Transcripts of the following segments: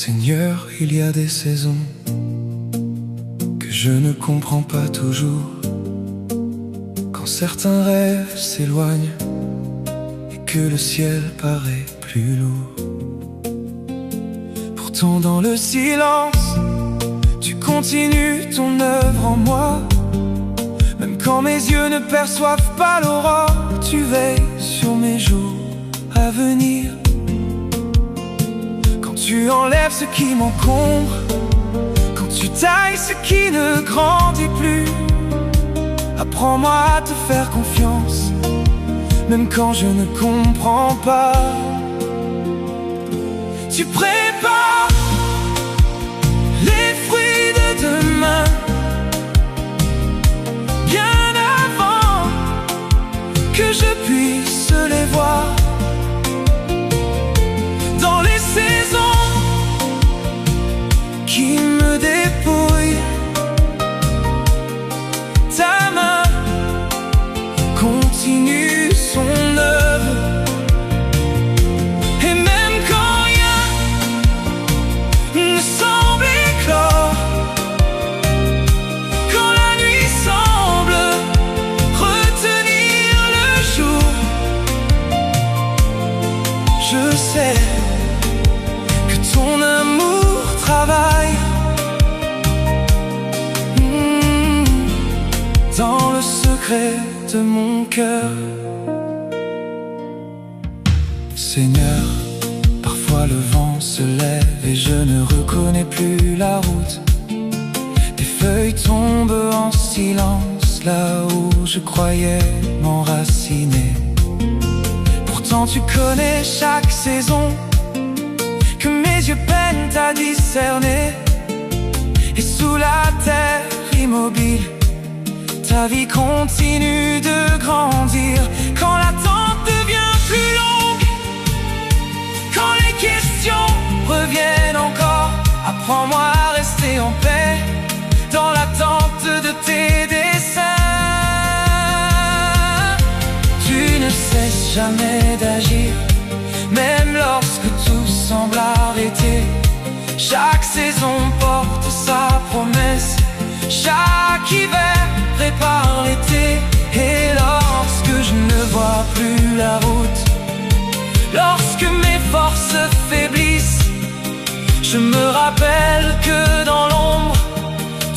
Seigneur, il y a des saisons que je ne comprends pas toujours. Quand certains rêves s'éloignent et que le ciel paraît plus lourd. Pourtant dans le silence, tu continues ton œuvre en moi. Même quand mes yeux ne perçoivent pas l'aurore, tu veilles sur mes jours à venir. Quand tu enlèves ce qui m'encombre, quand tu tailles ce qui ne grandit plus, apprends-moi à te faire confiance, même quand je ne comprends pas. Tu prépares les fruits de demain, bien avant que je puisse les voir. Dans les saisons qui me dépouillent, ta main continue son œuvre. Et même quand rien ne semble éclore, quand la nuit semble retenir le jour, je sais que ton amour travaille dans le secret de mon cœur. Seigneur, parfois le vent se lève et je ne reconnais plus la route. Des feuilles tombent en silence là où je croyais m'enraciner. Pourtant tu connais chaque saison que mes yeux peinent à discerner. Et sous la terre immobile, ta vie continue de grandir. Quand l'attente devient plus longue, quand les questions reviennent encore, apprends-moi à rester en paix dans l'attente de tes desseins. Tu ne cesses jamais d'agir, même lorsque tout semble arrêter. Chaque saison porte sa promesse, chaque hiver prépare l'été. Et lorsque je ne vois plus la route, lorsque mes forces faiblissent, je me rappelle que dans l'ombre,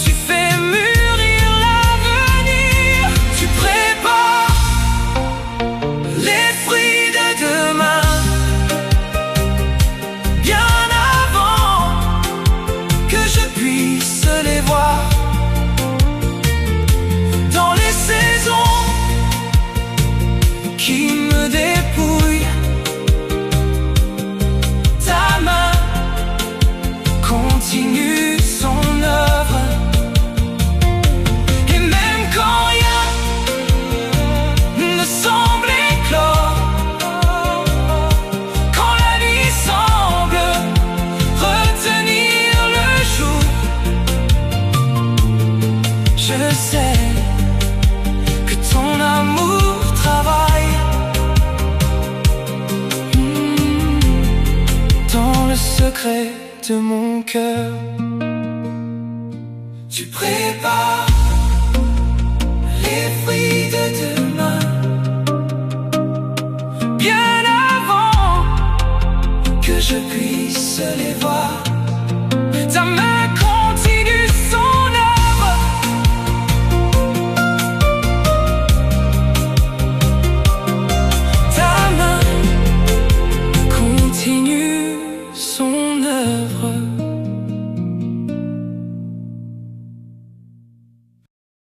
tu fais mûrir l'avenir. Tu prépares les fruits de demain, bien avant que je puisse les voir. Dans les saisons qui me dépouillent, ta main continue son œuvre. Et même quand rien ne semble éclore, quand la nuit semble retenir le jour, je sais que ton amour travaille dans le secret de mon cœur. Tu prépares